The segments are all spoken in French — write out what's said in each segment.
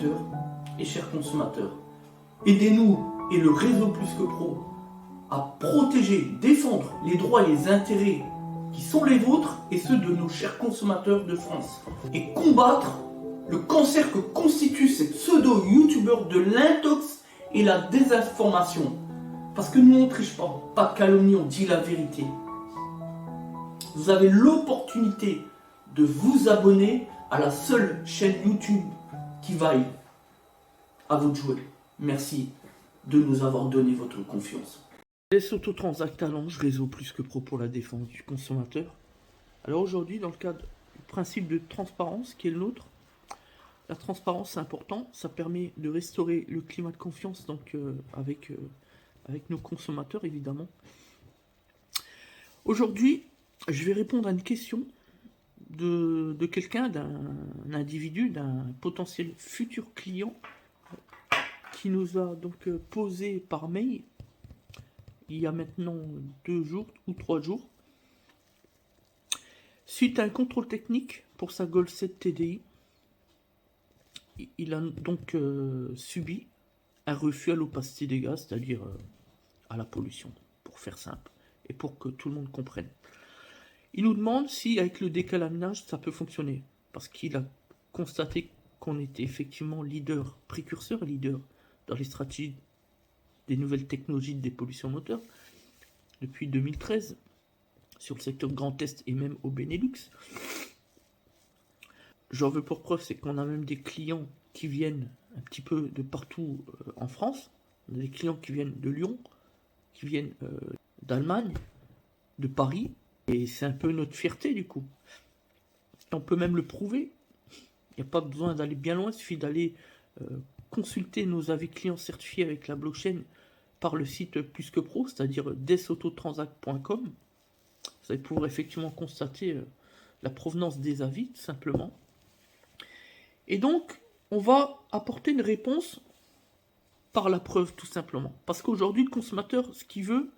auditeurs et chers consommateurs. Aidez-nous et le réseau Plus que Pro à protéger, défendre les droits et les intérêts qui sont les vôtres et ceux de nos chers consommateurs de France. Et combattre le cancer que constituent ces pseudo-youtubeurs de l'intox et la désinformation. Parce que nous, on ne triche pas de calomnie, on dit la vérité. Vous avez l'opportunité de vous abonner à la seule chaîne YouTube qui vaille à votre jouet. Merci de nous avoir donné votre confiance. Les Autotransact Talange, réseau Plus que Pro pour la défense du consommateur. Alors aujourd'hui, dans le cadre du principe de transparence qui est le nôtre, la transparence c'est important, ça permet de restaurer le climat de confiance donc, avec nos consommateurs évidemment. Aujourd'hui, je vais répondre à une question de quelqu'un, d'un individu, d'un potentiel futur client qui nous a donc posé par mail il y a maintenant 2 jours ou 3 jours suite à un contrôle technique pour sa Golf 7 TDI. Il a donc subi un refus à l'opacité des gaz, c'est-à-dire à la pollution, pour faire simple et pour que tout le monde comprenne. Il nous demande si avec le décalaminage ça peut fonctionner, parce qu'il a constaté qu'on était effectivement leader, précurseur et leader dans les stratégies des nouvelles technologies de dépollution moteur depuis 2013 sur le secteur Grand Est et même au Benelux. J'en veux pour preuve, c'est qu'on a même des clients qui viennent un petit peu de partout en France. On a des clients qui viennent de Lyon, qui viennent d'Allemagne, de Paris, et c'est un peu notre fierté du coup. On peut même le prouver. Il n'y a pas besoin d'aller bien loin, il suffit d'aller consulter nos avis clients certifiés avec la blockchain par le site Plus que Pro, c'est-à-dire desautotransact.com. Vous allez pouvoir effectivement constater la provenance des avis, tout simplement. Et donc, on va apporter une réponse par la preuve, tout simplement. Parce qu'aujourd'hui, le consommateur, ce qu'il veut,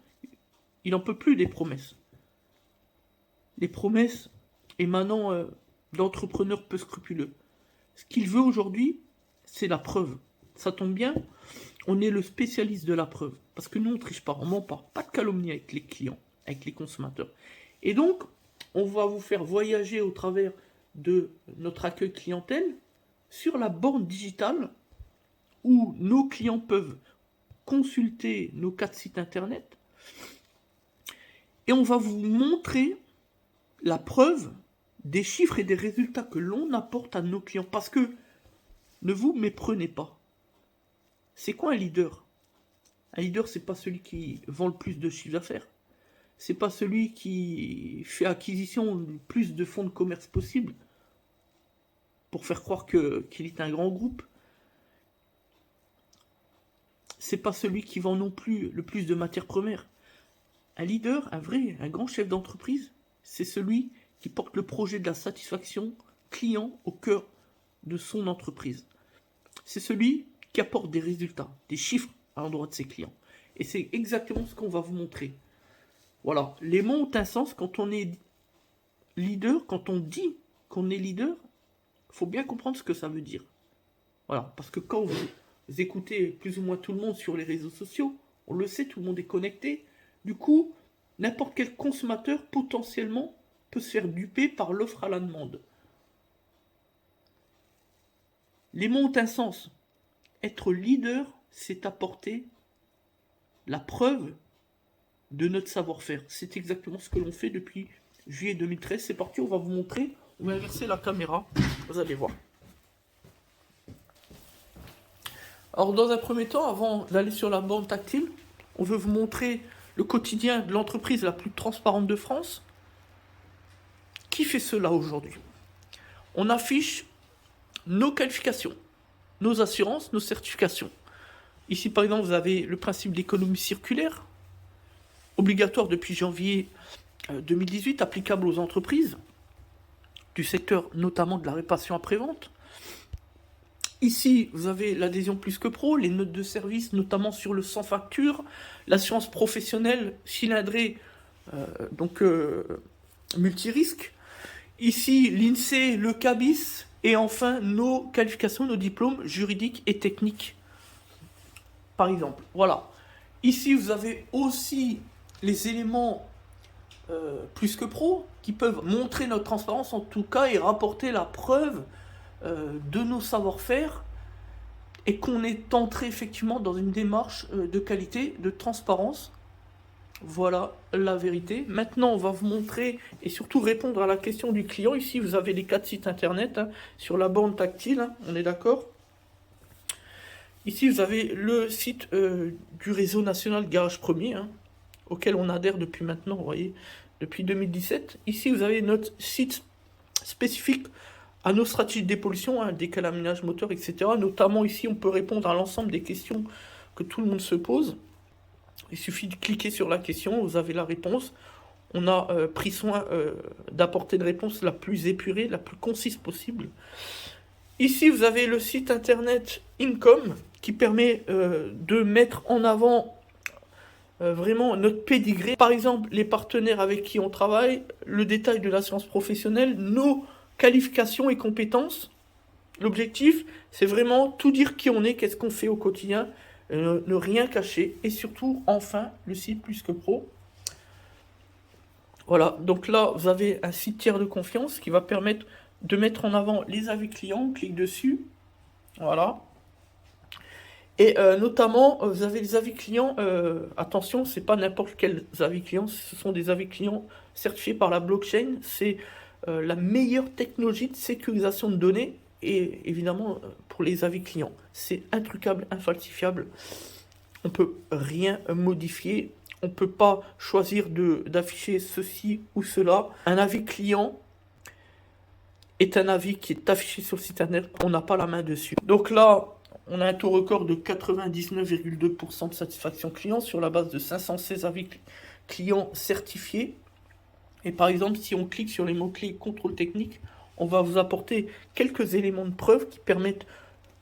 il n'en peut plus des promesses. Les promesses émanant d'entrepreneurs peu scrupuleux. Ce qu'il veut aujourd'hui, c'est la preuve. Ça tombe bien, on est le spécialiste de la preuve. Parce que nous, on ne triche pas, on ne ment pas. Pas de calomnie avec les clients, avec les consommateurs. Et donc, on va vous faire voyager au travers de notre accueil clientèle sur la borne digitale où nos clients peuvent consulter nos 4 sites internet et on va vous montrer la preuve des chiffres et des résultats que l'on apporte à nos clients. Parce que, ne vous méprenez pas. C'est quoi un leader? Un leader, c'est pas celui qui vend le plus de chiffre d'affaires. C'est pas celui qui fait acquisition le plus de fonds de commerce possible pour faire croire qu'il est un grand groupe. C'est pas celui qui vend non plus le plus de matières premières. Un leader, un grand chef d'entreprise, c'est celui qui porte le projet de la satisfaction client au cœur de son entreprise. C'est celui qui apporte des résultats, des chiffres à l'endroit de ses clients. Et c'est exactement ce qu'on va vous montrer. Voilà, les mots ont un sens quand on est leader, quand on dit qu'on est leader, il faut bien comprendre ce que ça veut dire. Voilà, parce que quand vous écoutez plus ou moins tout le monde sur les réseaux sociaux, on le sait, tout le monde est connecté. Du coup, n'importe quel consommateur potentiellement peut se faire duper par l'offre à la demande. Les mots ont un sens. Être leader, c'est apporter la preuve de notre savoir-faire. C'est exactement ce que l'on fait depuis juillet 2013. C'est parti, on va vous montrer. On va inverser la caméra. Vous allez voir. Alors, dans un premier temps, avant d'aller sur la borne tactile, on veut vous montrer le quotidien de l'entreprise la plus transparente de France. Qui fait cela aujourd'hui? On affiche nos qualifications, nos assurances, nos certifications. Ici, par exemple, vous avez le principe d'économie circulaire, obligatoire depuis janvier 2018, applicable aux entreprises du secteur notamment de la réparation après-vente. Ici, vous avez l'adhésion Plus que Pro, les notes de service, notamment sur le sans facture, l'assurance professionnelle cylindrée, multirisque. Ici, l'INSEE, le CABIS Et enfin, nos qualifications, nos diplômes juridiques et techniques, par exemple. Voilà. Ici, vous avez aussi les éléments plus que pro qui peuvent montrer notre transparence en tout cas et rapporter la preuve de nos savoir-faire et qu'on est entré effectivement dans une démarche de qualité, de transparence. Voilà la vérité. Maintenant, on va vous montrer et surtout répondre à la question du client. Ici, vous avez les 4 sites internet sur la borne tactile, on est d'accord. Ici, vous avez le site du réseau national Garage Premier, auquel on adhère depuis maintenant, vous voyez, depuis 2017. Ici, vous avez notre site spécifique à nos stratégies de dépollution, décalaminage moteur, etc. Notamment ici, on peut répondre à l'ensemble des questions que tout le monde se pose. Il suffit de cliquer sur la question, vous avez la réponse. On a pris soin d'apporter une réponse la plus épurée, la plus concise possible. Ici, vous avez le site internet Income qui permet de mettre en avant vraiment notre pédigré. Par exemple, les partenaires avec qui on travaille, le détail de l'assurance professionnelle, nos qualifications et compétences. L'objectif, c'est vraiment tout dire qui on est, qu'est-ce qu'on fait au quotidien, ne rien cacher. Et surtout, enfin, le site Plus que Pro. Voilà, donc là, vous avez un site tiers de confiance qui va permettre de mettre en avant les avis clients. On clique dessus. Voilà. Et notamment, vous avez les avis clients. Attention, c'est pas n'importe quels avis clients. Ce sont des avis clients certifiés par la blockchain. C'est la meilleure technologie de sécurisation de données. Et évidemment, pour les avis clients, c'est intrucable, infalsifiable. On peut rien modifier. On peut pas choisir d'afficher ceci ou cela. Un avis client est un avis qui est affiché sur le site internet. On n'a pas la main dessus. Donc là, on a un taux record de 99,2% de satisfaction client sur la base de 516 avis clients certifiés. Et par exemple, si on clique sur les mots-clés contrôle technique, on va vous apporter quelques éléments de preuve qui permettent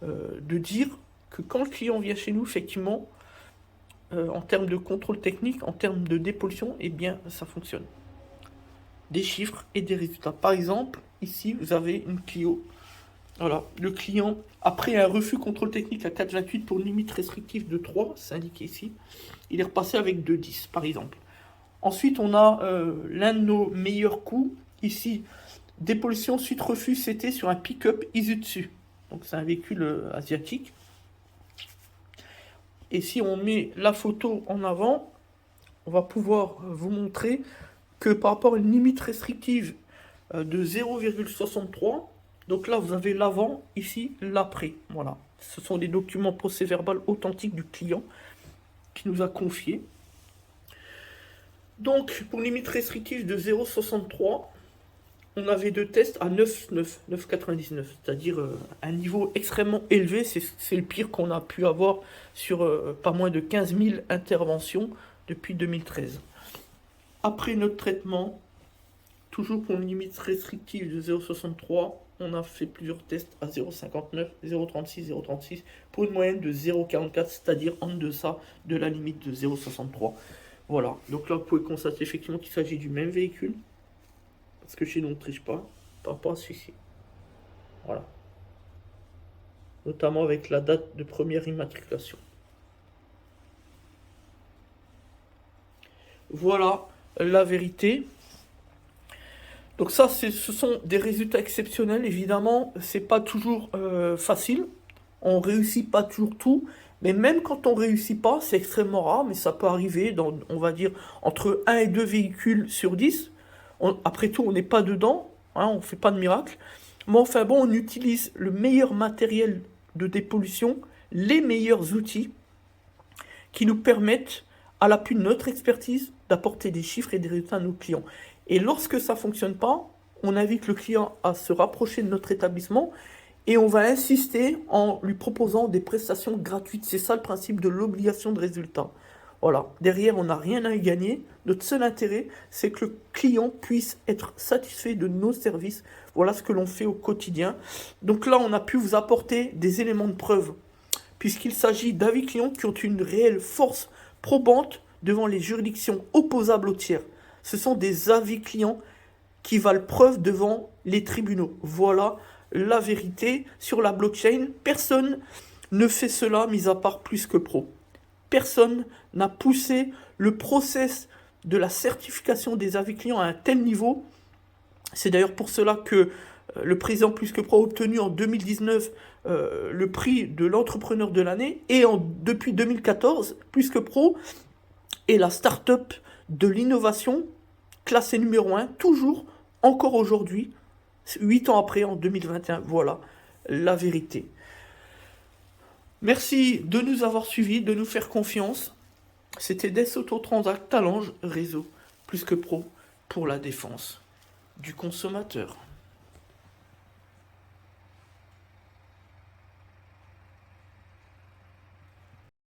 de dire que quand le client vient chez nous, effectivement, en termes de contrôle technique, en termes de dépollution, eh bien, ça fonctionne. Des chiffres et des résultats. Par exemple, ici, vous avez une Clio. Voilà, le client, après un refus contrôle technique à 4,28 pour une limite restrictive de 3, c'est indiqué ici, il est repassé avec 2,10 par exemple. Ensuite, on a l'un de nos meilleurs coups, ici, dépollution suite refus, c'était sur un pick-up Isuzu. Donc c'est un véhicule asiatique. Et si on met la photo en avant, on va pouvoir vous montrer que par rapport à une limite restrictive de 0,63, donc là, vous avez l'avant, ici, l'après. Voilà. Ce sont des documents procès-verbal authentiques du client qui nous a confié. Donc, pour limite restrictive de 0,63, on avait deux tests à 9,99, c'est-à-dire un niveau extrêmement élevé. C'est le pire qu'on a pu avoir sur pas moins de 15 000 interventions depuis 2013. Après notre traitement, toujours pour une limite restrictive de 0,63, on a fait plusieurs tests à 0,59, 0,36, 0,36 pour une moyenne de 0,44, c'est-à-dire en deçà de la limite de 0,63. Voilà, donc là vous pouvez constater effectivement qu'il s'agit du même véhicule, parce que chez nous on ne triche pas, par rapport à celui-ci. Voilà. Notamment avec la date de première immatriculation. Voilà la vérité. Donc ça, ce sont des résultats exceptionnels. Évidemment, c'est pas toujours facile. On réussit pas toujours tout. Mais même quand on réussit pas, c'est extrêmement rare, mais ça peut arriver dans, on va dire, entre 1 et 2 véhicules sur 10. Après tout, on n'est pas dedans, on ne fait pas de miracle. Mais enfin bon, on utilise le meilleur matériel de dépollution, les meilleurs outils qui nous permettent, à l'appui de notre expertise, d'apporter des chiffres et des résultats à nos clients. Et lorsque ça ne fonctionne pas, on invite le client à se rapprocher de notre établissement et on va insister en lui proposant des prestations gratuites. C'est ça le principe de l'obligation de résultat. Voilà, derrière, on n'a rien à y gagner. Notre seul intérêt, c'est que le client puisse être satisfait de nos services. Voilà ce que l'on fait au quotidien. Donc là, on a pu vous apporter des éléments de preuve, puisqu'il s'agit d'avis clients qui ont une réelle force probante devant les juridictions opposables aux tiers. Ce sont des avis clients qui valent preuve devant les tribunaux. Voilà la vérité sur la blockchain. Personne ne fait cela, mis à part Plus que Pro. Personne n'a poussé le process de la certification des avis clients à un tel niveau. C'est d'ailleurs pour cela que le président Plus que Pro a obtenu en 2019 le prix de l'entrepreneur de l'année, et depuis 2014, Plus que Pro est la start-up de l'innovation classée numéro 1, toujours, encore aujourd'hui, 8 ans après, en 2021. Voilà la vérité. Merci de nous avoir suivis, de nous faire confiance. C'était Des Autotransact Talange Réseau Plus que Pro pour la défense du consommateur.